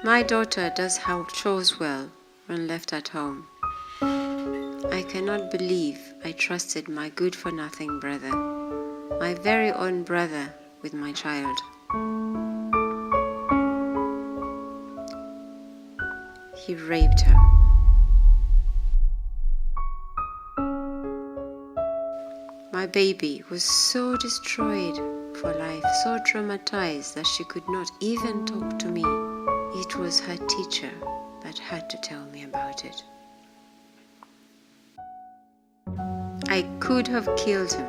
My daughter does her chores well when left at home. I cannot believe I trusted my good-for-nothing brother, my very own brother, with my child. He raped her. My baby was so destroyed for life, so traumatized that she could not even talk to me. It was her teacher that had to tell me about it. I could have killed him.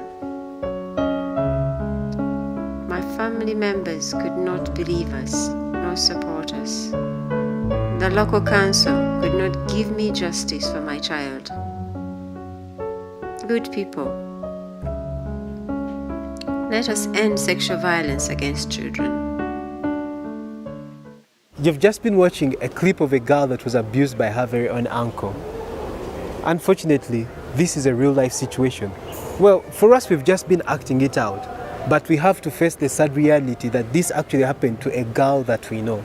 My family members could not believe us nor support us. The local council could not give me justice for my child. Good people, let us end sexual violence against children. You've just been watching a clip of a girl that was abused by her very own uncle. Unfortunately, this is a real-life situation. Well, for us, we've just been acting it out, but we have to face the sad reality that this actually happened to a girl that we know.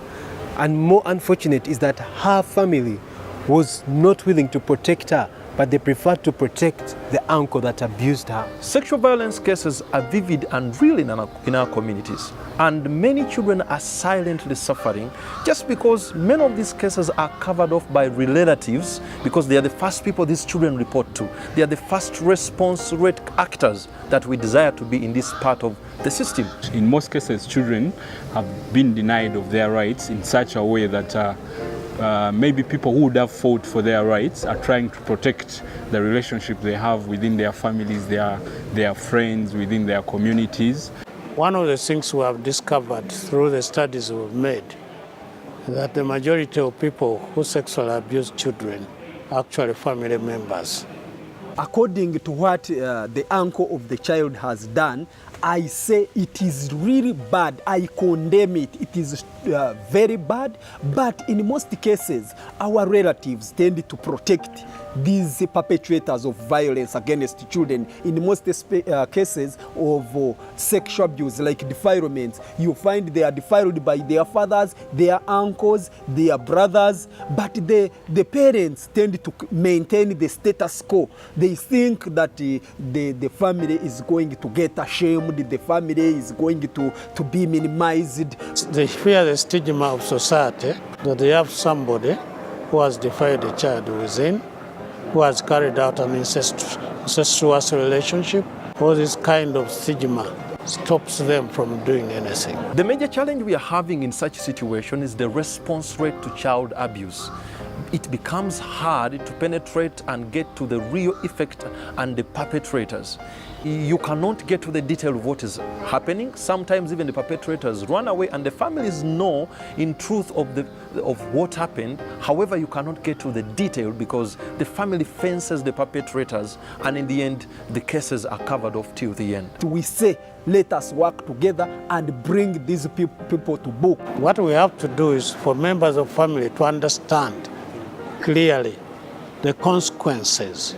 And more unfortunate is that her family was not willing to protect her, but they preferred to protect the uncle that abused her. Sexual violence cases are vivid and real in our communities. And many children are silently suffering just because many of these cases are covered off by relatives because they are the first people these children report to. They are the first response rate actors that we desire to be in this part of the system. In most cases, children have been denied of their rights in such a way that maybe people who would have fought for their rights are trying to protect the relationship they have within their families, their friends, within their communities. One of the things we have discovered through the studies we've made is that the majority of people who sexually abuse children are actually family members. According to what the uncle of the child has done, I say it is really bad. I condemn it. It is very bad. But in most cases, our relatives tend to protect these perpetrators of violence against children. In most cases of sexual abuse, like defilements, you find they are defiled by their fathers, their uncles, their brothers. But the parents tend to maintain the status quo. They think that the family is going to get ashamed, the family is going to be minimized. They fear the stigma of society, that they have somebody who has defiled a child within, who has carried out an incestuous relationship. All this kind of stigma stops them from doing anything. The major challenge we are having in such a situation is the response rate to child abuse. It becomes hard to penetrate and get to the real effect and the perpetrators. You cannot get to the detail of what is happening. Sometimes even the perpetrators run away and the families know in truth of what happened. However, you cannot get to the detail because the family fences the perpetrators, and in the end, the cases are covered off till the end. We say, let us work together and bring these people to book. What we have to do is for members of family to understand clearly the consequences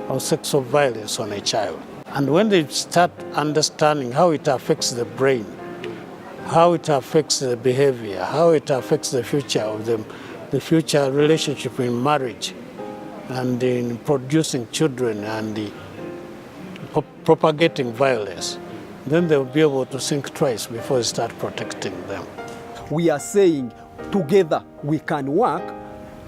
of sexual violence on a child. And when they start understanding how it affects the brain, how it affects the behavior, how it affects the future of them, the future relationship in marriage and in producing children and propagating violence, then they'll be able to think twice before they start protecting them. We are saying together we can work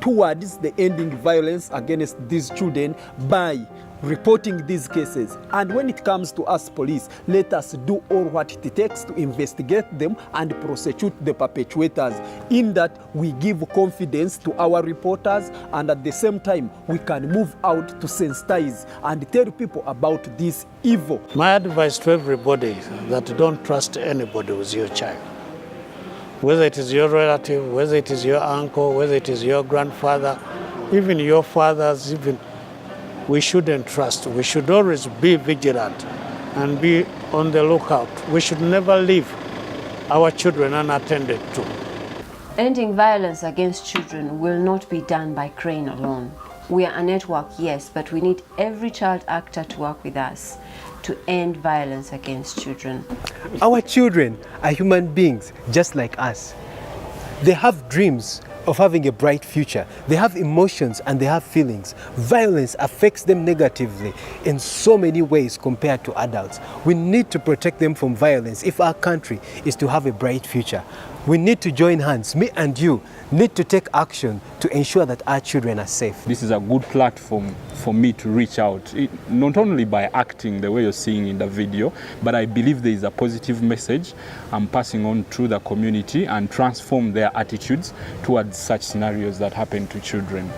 towards the ending violence against these children by reporting these cases. And when it comes to us police, let us do all what it takes to investigate them and prosecute the perpetrators. In that, we give confidence to our reporters, and at the same time, we can move out to sensitize and tell people about this evil. My advice to everybody is that don't trust anybody with your child. Whether it is your relative, whether it is your uncle, whether it is your grandfather, even your fathers, we shouldn't trust. We should always be vigilant and be on the lookout. We should never leave our children unattended to. Ending violence against children will not be done by Crane alone. We are a network, yes, but we need every child actor to work with us to end violence against children. Our children are human beings just like us. They have dreams of having a bright future. They have emotions and they have feelings. Violence affects them negatively in so many ways compared to adults. We need to protect them from violence if our country is to have a bright future. We need to join hands. Me and you need to take action to ensure that our children are safe. This is a good platform for me to reach out, not only by acting the way you're seeing in the video, but I believe there is a positive message I'm passing on to the community and transform their attitudes towards such scenarios that happen to children.